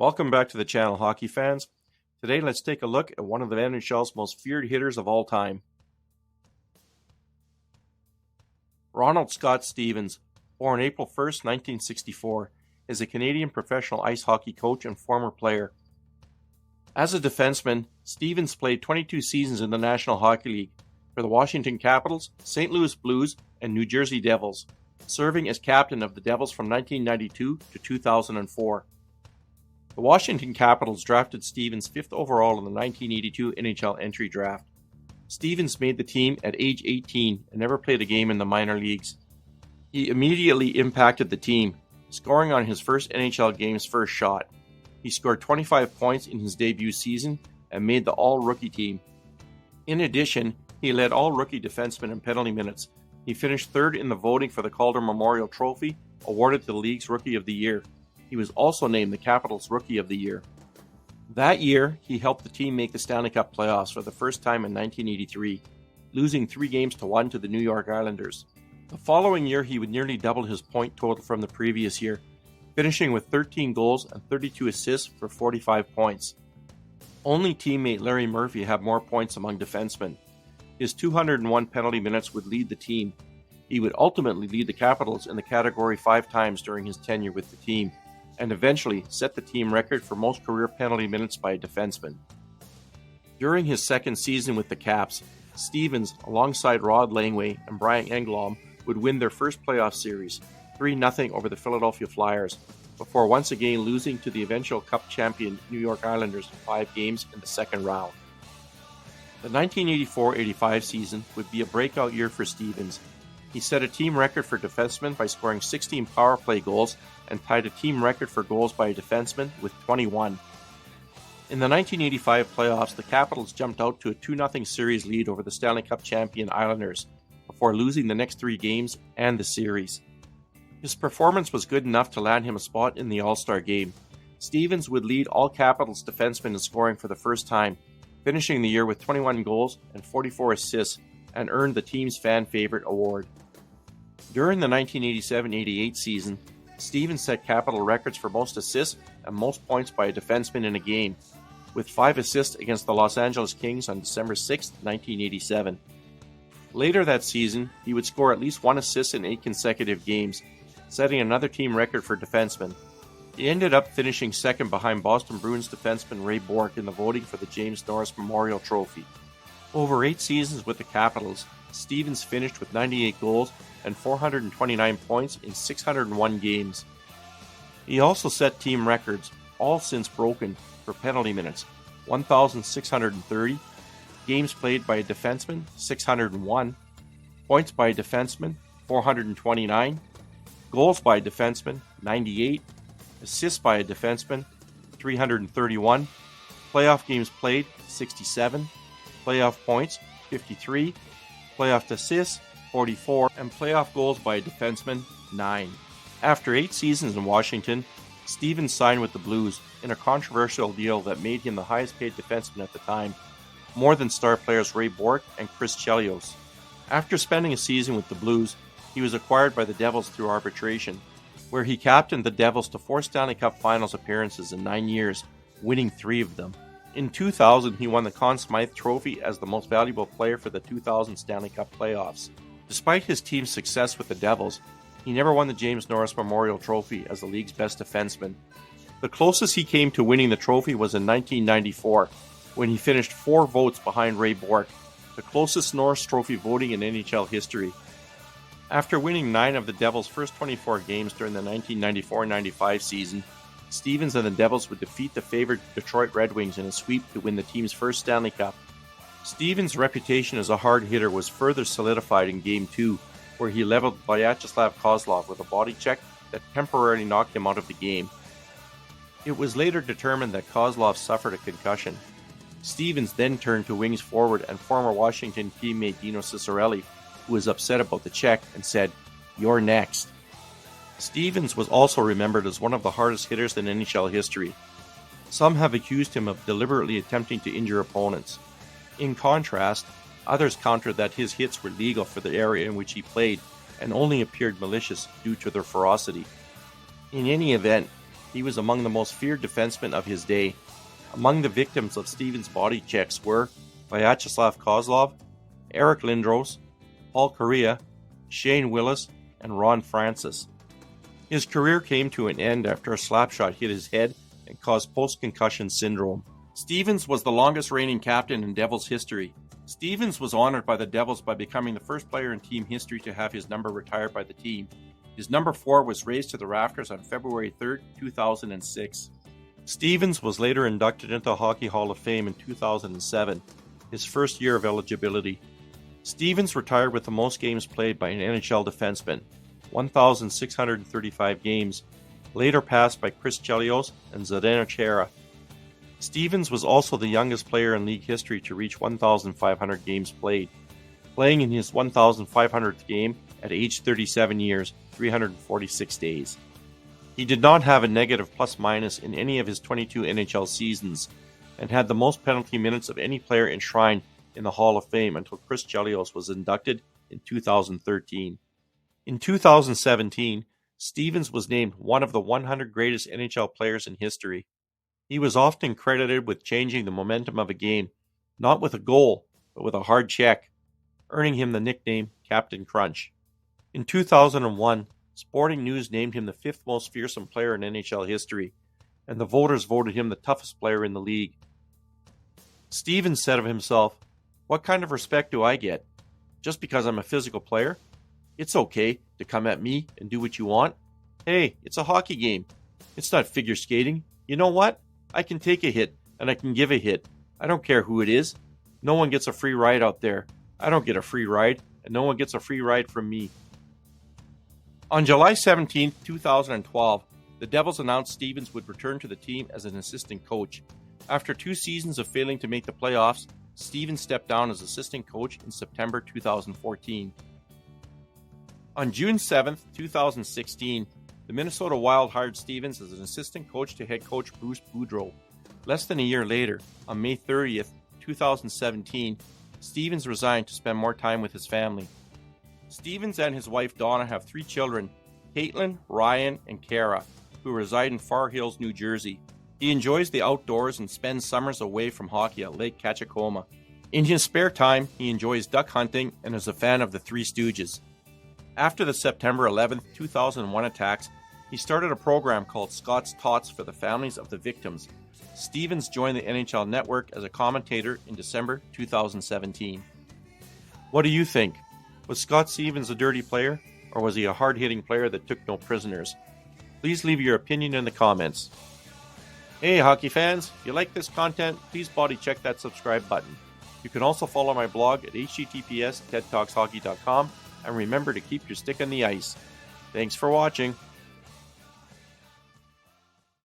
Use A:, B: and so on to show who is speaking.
A: Welcome back to the channel, hockey fans. Today, let's take a look at one of the NHL's most feared hitters of all time. Ronald Scott Stevens, born April 1st, 1964, is a Canadian professional ice hockey coach and former player. As a defenseman, Stevens played 22 seasons in the National Hockey League for the Washington Capitals, St. Louis Blues, and New Jersey Devils, serving as captain of the Devils from 1992 to 2004. The Washington Capitals drafted Stevens 5th overall in the 1982 NHL entry draft. Stevens made the team at age 18 and never played a game in the minor leagues. He immediately impacted the team, scoring on his first NHL game's first shot. He scored 25 points in his debut season and made the All-Rookie team. In addition, he led all rookie defensemen in penalty minutes. He finished third in the voting for the Calder Memorial Trophy, awarded to the league's Rookie of the Year. He was also named the Capitals' Rookie of the Year. That year, he helped the team make the Stanley Cup playoffs for the first time in 1983, losing 3-1 to the New York Islanders. The following year, he would nearly double his point total from the previous year, finishing with 13 goals and 32 assists for 45 points. Only teammate Larry Murphy had more points among defensemen. His 201 penalty minutes would lead the team. He would ultimately lead the Capitals in the category 5 times during his tenure with the team, and eventually set the team record for most career penalty minutes by a defenseman. During his second season with the Caps, Stevens, alongside Rod Langway and Brian Engblom, would win their first playoff series, 3-0 over the Philadelphia Flyers, before once again losing to the eventual Cup champion New York Islanders in 5 games in the second round. The 1984-85 season would be a breakout year for Stevens. He set a team record for defensemen by scoring 16 power play goals and tied a team record for goals by a defenseman with 21. In the 1985 playoffs, the Capitals jumped out to a 2-0 series lead over the Stanley Cup champion Islanders before losing the next 3 games and the series. His performance was good enough to land him a spot in the All-Star game. Stevens would lead all Capitals defensemen in scoring for the first time, finishing the year with 21 goals and 44 assists, and earned the team's fan favorite award. During the 1987-88 season, Stevens set Capital records for most assists and most points by a defenseman in a game, with 5 assists against the Los Angeles Kings on December 6, 1987. Later that season, he would score at least 1 assist in 8 consecutive games, setting another team record for defensemen. He ended up finishing second behind Boston Bruins defenseman Ray Bourque in the voting for the James Norris Memorial Trophy. Over 8 seasons with the Capitals, Stevens finished with 98 goals and 429 points in 601 games. He also set team records, all since broken, for penalty minutes, 1,630, games played by a defenseman, 601, points by a defenseman, 429, goals by a defenseman, 98, assists by a defenseman, 331, playoff games played, 67, playoff points, 53, playoff assists, 44, and playoff goals by a defenseman, 9. After 8 seasons in Washington, Stevens signed with the Blues in a controversial deal that made him the highest paid defenseman at the time, more than star players Ray Bourque and Chris Chelios. After spending a season with the Blues, he was acquired by the Devils through arbitration, where he captained the Devils to 4 Stanley Cup Finals appearances in 9 years, winning 3 of them. In 2000, he won the Conn Smythe Trophy as the most valuable player for the 2000 Stanley Cup playoffs. Despite his team's success with the Devils, he never won the James Norris Memorial Trophy as the league's best defenseman. The closest he came to winning the trophy was in 1994, when he finished 4 votes behind Ray Bourque, the closest Norris Trophy voting in NHL history. After winning 9 of the Devils' first 24 games during the 1994-95 season, Stevens and the Devils would defeat the favored Detroit Red Wings in a sweep to win the team's first Stanley Cup. Stevens' reputation as a hard hitter was further solidified in Game 2, where he leveled Vyacheslav Kozlov with a body check that temporarily knocked him out of the game. It was later determined that Kozlov suffered a concussion. Stevens then turned to Wings forward and former Washington teammate Dino Ciccarelli, who was upset about the check, and said, "You're next." Stevens was also remembered as one of the hardest hitters in NHL history. Some have accused him of deliberately attempting to injure opponents. In contrast, others countered that his hits were legal for the area in which he played and only appeared malicious due to their ferocity. In any event, he was among the most feared defensemen of his day. Among the victims of Stevens' body checks were Vyacheslav Kozlov, Eric Lindros, Paul Kariya, Shane Willis, and Ron Francis. His career came to an end after a slapshot hit his head and caused post-concussion syndrome. Stevens was the longest reigning captain in Devils history. Stevens was honored by the Devils by becoming the first player in team history to have his number retired by the team. His number 4 was raised to the rafters on February 3, 2006. Stevens was later inducted into the Hockey Hall of Fame in 2007, his first year of eligibility. Stevens retired with the most games played by an NHL defenseman, 1,635 games, later passed by Chris Chelios and Zdeno Chara. Stevens was also the youngest player in league history to reach 1,500 games played, playing in his 1,500th game at age 37 years, 346 days. He did not have a negative plus-minus in any of his 22 NHL seasons, and had the most penalty minutes of any player enshrined in the Hall of Fame until Chris Chelios was inducted in 2013. In 2017, Stevens was named one of the 100 greatest NHL players in history. He was often credited with changing the momentum of a game, not with a goal, but with a hard check, earning him the nickname Captain Crunch. In 2001, Sporting News named him the 5th most fearsome player in NHL history, and the voters voted him the toughest player in the league. Stevens said of himself, "What kind of respect do I get? Just because I'm a physical player? It's okay to come at me and do what you want. Hey, it's a hockey game. It's not figure skating. You know what? I can take a hit, and I can give a hit. I don't care who it is. No one gets a free ride out there. I don't get a free ride, and no one gets a free ride from me." On July 17, 2012, the Devils announced Stevens would return to the team as an assistant coach. After 2 seasons of failing to make the playoffs, Stevens stepped down as assistant coach in September 2014. On June 7, 2016, the Minnesota Wild hired Stevens as an assistant coach to head coach Bruce Boudreau. Less than a year later, on May 30, 2017, Stevens resigned to spend more time with his family. Stevens and his wife Donna have 3 children, Caitlin, Ryan, and Kara, who reside in Far Hills, New Jersey. He enjoys the outdoors and spends summers away from hockey at Lake Catchacoma. In his spare time, he enjoys duck hunting and is a fan of the Three Stooges. After the September 11, 2001 attacks, he started a program called Scott's Tots for the families of the victims. Stevens joined the NHL Network as a commentator in December 2017. What do you think? Was Scott Stevens a dirty player, or was he a hard-hitting player that took no prisoners? Please leave your opinion in the comments. Hey hockey fans, if you like this content, please body check that subscribe button. You can also follow my blog at https://tedtalkshockey.com, and remember to keep your stick on the ice. Thanks for watching.